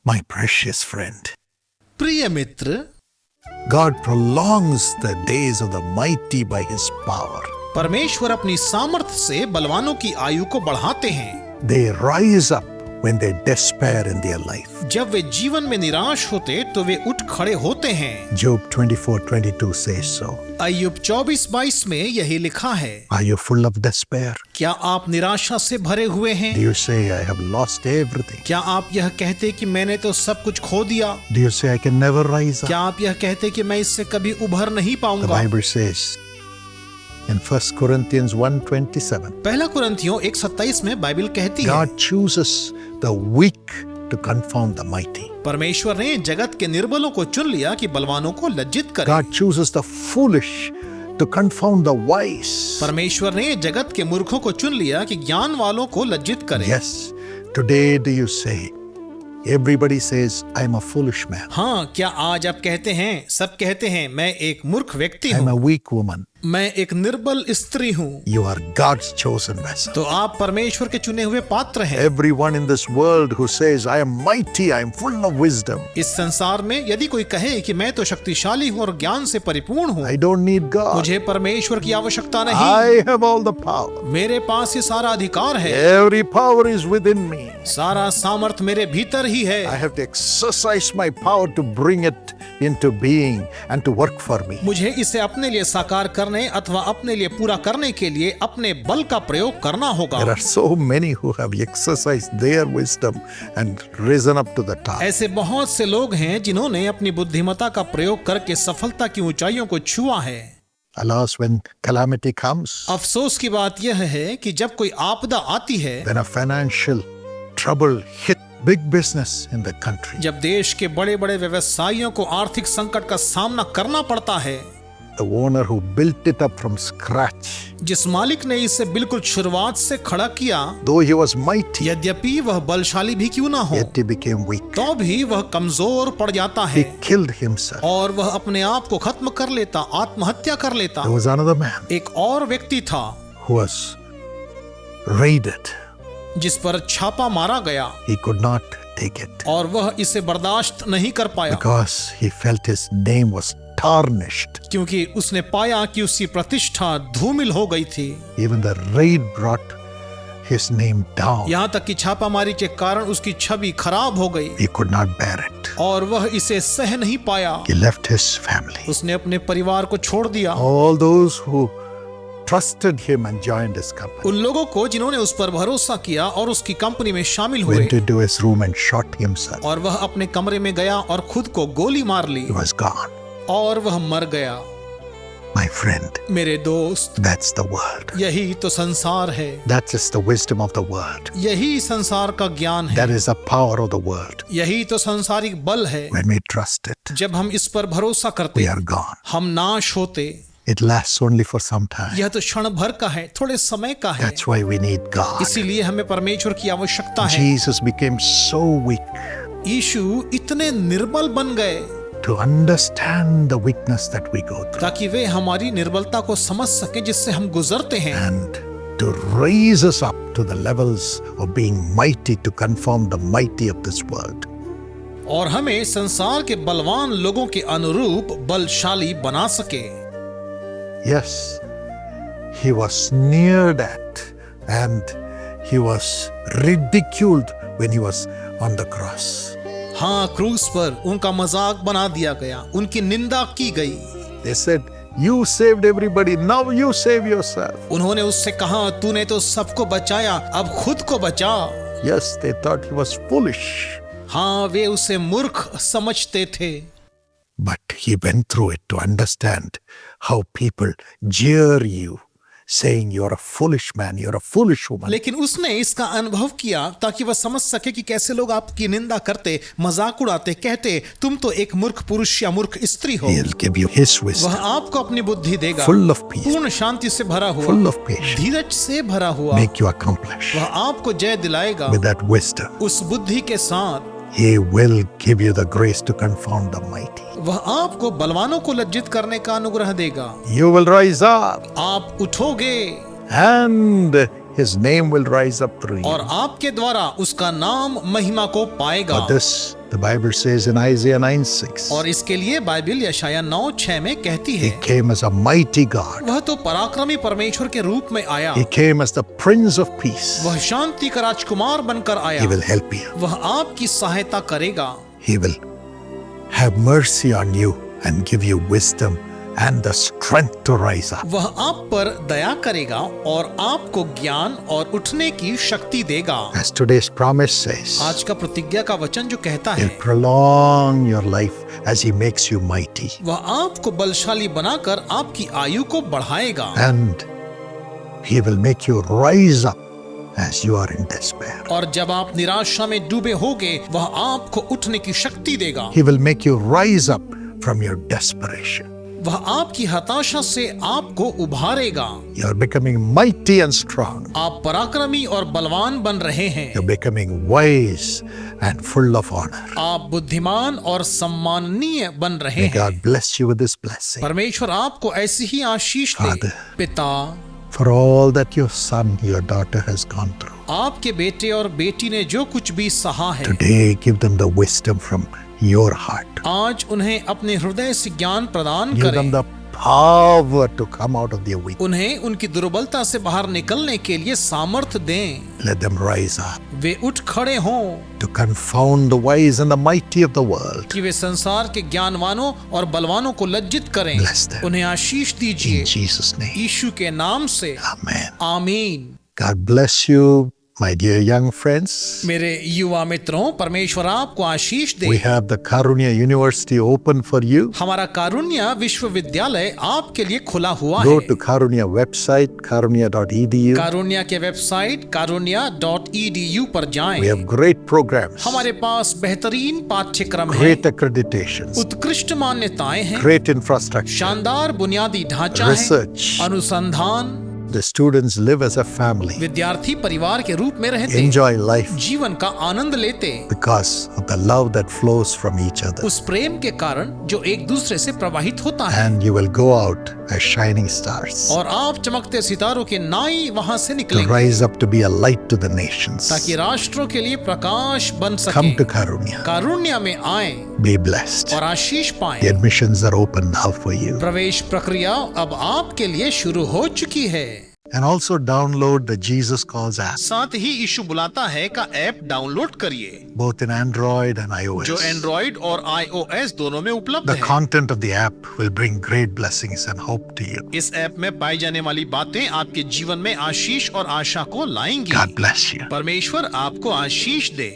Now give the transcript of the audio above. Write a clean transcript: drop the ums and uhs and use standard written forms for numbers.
My precious friend, प्रिय मित्र, God prolongs the days of the mighty by His power. परमेश्वर अपनी सामर्थ्य से बलवानों की आयु को बढ़ाते हैं। They rise up when they despair in their life. जब वे जीवन में निराश होते तो वे उठ खड़े होते हैं। Job 24:22 says so. अय्यूब 24:22 में यही लिखा है। Are you full of despair? क्या आप निराशा से भरे हुए हैं? Do you say, I have lost everything? क्या आप यह कहते कि मैंने तो सब कुछ खो दिया? Do you say, I can never rise क्या up? आप यह कहते कि मैं इससे कभी उभर नहीं The पाऊंगा? Bible says in 1 Corinthians 1:27, पहला कुरिन्थियों 1:27 में बाइबल कहती है, God chooses the weak to confound the mighty. परमेश्वर ने जगत के निर्बलों को चुन लिया कि बलवानों को लज्जित करे। God chooses the foolish to confound the wise. परमेश्वर ने जगत के मूर्खों को चुन लिया कि ज्ञान वालों को लज्जित करे। Yes, today do you say, everybody says, I am a foolish man. हाँ, क्या आज आप कहते हैं, सब कहते हैं, मैं एक मूर्ख व्यक्ति I am हूँ, a weak woman. मैं एक निर्बल स्त्री हूँ। You are God's chosen vessel. तो आप परमेश्वर के चुने हुए पात्र हैं। Everyone in this world who says, I am mighty, I am full of wisdom, इस संसार में यदि कोई कहे कि मैं तो शक्तिशाली हूँ और ज्ञान से परिपूर्ण हूँ, I don't need God. मुझे परमेश्वर की आवश्यकता नहीं, I have all the power. मेरे पास ये सारा अधिकार है, Every power is within me. सारा सामर्थ मेरे भीतर ही है। I have to exercise my power to bring it into being and to work for me. मुझे इसे अपने लिए साकार करने अथवा अपने लिए पूरा करने के लिए अपने बल का प्रयोग करना होगा। There are so many who have exercised their wisdom and risen up to the top. ऐसे बहुत से लोग हैं जिन्होंने अपनी बुद्धिमत्ता का प्रयोग करके सफलता की ऊंचाइयों को छुआ है। Alas, when calamity comes, अफसोस की बात यह है कि जब कोई आपदा आती है, when a financial trouble hit big business in the country, जब देश के बड़े बड़े व्यवसायियों को आर्थिक संकट का सामना करना पड़ता है, the owner who built it up from scratch, जिस मालिक ने इसे बिल्कुल शुरुआत से खड़ा किया, though he was mighty, यद्यपि वह बलशाली भी क्यों ना हो, yet he became weak. तो भी वह कमजोर पड़ जाता है He killed himself. और वह अपने आप को खत्म कर लेता, आत्महत्या कर लेता। There was another man एक और व्यक्ति था who was raided. जिस पर छापा मारा गया He could not take it और वह इसे बर्दाश्त नहीं कर पाया, because he felt his name was tarnished. क्योंकि उसने पाया कि उसकी प्रतिष्ठा धूमिल हो गई थी। Even the raid brought his name down. यहाँ तक कि छापामारी के कारण उसकी छवि खराब हो गई He could not bear it. और वह इसे सह नहीं पाया। He left his family. उसने अपने परिवार को छोड़ दिया। All those who trusted him and joined his company उन लोगों को जिन्होंने उस पर भरोसा किया और उसकी कंपनी में शामिल हुए, went into his room and shot himself. और वह अपने कमरे में गया और खुद को गोली मार ली He was gone. और वह मर गया। My friend, मेरे दोस्त, that's the world. यही तो संसार है, That is the wisdom of the world. यही संसार का ज्ञान है, That is the power of the world. यही तो सांसारिक बल है। When we trust it, जब हम इस पर भरोसा करते, we are gone. हम नाश होते। It lasts only for some time. यह तो क्षण भर का है, थोड़े समय का है। That's why we need God. इसीलिए हमें परमेश्वर की आवश्यकता है। Jesus became so weak यीशु इतने निर्बल बन गए to understand the weakness that we go through ताकि वे हमारी निर्बलता को समझ सके जिससे हम गुजरते हैं, and to raise us up to the levels of being mighty to conform the mighty of this world. और हमें संसार के बलवान लोगों के अनुरूप बलशाली बना सके। Yes, he was sneered at and he was ridiculed when he was on the cross. हाँ, क्रूस पर उनका मजाक बना दिया गया, उनकी निंदा की गई। They said, you saved everybody, now you save yourself. उन्होंने उससे कहा, तूने तो सबको बचाया, अब खुद को बचा। Yes, they thought he was foolish. हाँ, वे उसे मूर्ख समझते थे। But he went through it to understand how people jeer you, saying you're a foolish man, you're a foolish woman. लेकिन उसने इसका अनुभव किया ताकि वह समझ सके कि कैसे लोग आपकी निंदा करते, मजाक उड़ाते, कहते तुम तो एक मूर्ख पुरुष या मूर्ख स्त्री हो। He'll give you his वह wisdom, आपको अपनी बुद्धि देगा, full of peace, पूर्ण शांति से भरा हुआ, full of patience, धीरज से भरा हुआ। make you accomplish. वह आपको जय दिलाएगा With that wisdom, उस बुद्धि के साथ। he will give you the grace to confound the mighty. वह आपको बलवानों को लज्जित करने का अनुग्रह देगा। You will rise up आप उठोगे and His name will rise up through और you. आपके द्वारा उसका नाम महिमा को पाएगा। For this, the Bible says in Isaiah 9:6, और इसके लिए बाइबल यशायाह 9:6 में कहती He है, came as a mighty God. वह तो पराक्रमी परमेश्वर के रूप में आया, He came as the Prince of Peace. वह शांति का राजकुमार बनकर आया, He will help you. वह आपकी सहायता करेगा, He will have mercy on you and give you wisdom and the strength to rise up. वह आप पर दया करेगा और आपको ज्ञान और उठने की शक्ति देगा। As today's promise says, आज का प्रतिज्ञा का वचन जो कहता He'll है, prolong your life as He makes you mighty. वह आपको बलशाली बनाकर आपकी आयु को बढ़ाएगा And He will make you rise up as you are in despair. और जब आप निराशा में डूबे होगे वह आपको उठने की शक्ति देगा। He will make you rise up from your desperation. वह आपकी हताशा से आपको उभारेगा। You're becoming mighty and strong. आप पराक्रमी और बलवान बन रहे हैं। You're becoming wise and full of honor. आप बुद्धिमान और सम्माननीय बन रहे May हैं। God bless you with this blessing. परमेश्वर आपको ऐसी ही आशीष दे। Father. पिता, For all that your son, your daughter has gone through. आपके बेटे और बेटी ने जो कुछ भी सहा है, Today, give them the wisdom from your heart. आज उन्हें अपने हृदय से ज्ञान प्रदान Give them करें। the power to come out of their weakness. उन्हें उनकी दुर्बलता से बाहर निकलने के लिए सामर्थ्य दें। Let them rise up वे उठ खड़े हों to confound the wise and the mighty of the world. कि वे संसार के ज्ञानवानों और बलवानों को लज्जित करें। Bless them. उन्हें आशीष In दीजिए Jesus' name. यीशु के नाम से। Amen. आमीन। God bless you, my dear young friends. मेरे युवा मित्रों, परमेश्वर आपको आशीष दे। We have the Karunya University open for you. हमारा कारुण्य विश्वविद्यालय आपके लिए खुला हुआ Go है। to Karunya website, karunya.edu. कारुण्य के वेबसाइट karunya.edu पर जाएं। We have great programs, हमारे पास बेहतरीन पाठ्यक्रम है, great accreditations, उत्कृष्ट मान्यताएं हैं, great infrastructure, शानदार बुनियादी ढांचा है, research. अनुसंधान। The students live as a family, विद्यार्थी परिवार के रूप में रहते, enjoy life जीवन का आनंद लेते, because of the love that flows from each other. उस प्रेम के कारण जो एक दूसरे से प्रवाहित होता है। And you will go out as shining stars और आप चमकते सितारों के नाई वहां से to निकलेंगे rise up to be a light to the nations. ताकि राष्ट्रों के लिए प्रकाश बन Come to सके। Karunya. कारुण्य में आए Be blessed. और आशीष The पाएं। admissions are open now for you. प्रवेश प्रक्रिया अब आपके लिए शुरू हो चुकी है। And also download the Jesus Calls app, साथ ही यीशु बुलाता है का ऐप डाउनलोड करिए, both in Android and जो iOS. एंड्रॉइड और iOS दोनों में उपलब्ध The है। content of the app will bring great blessings and hope to you. इस ऐप में पाई जाने वाली बातें आपके जीवन में आशीष और आशा को लाएंगी। God bless you. परमेश्वर आपको आशीष दे।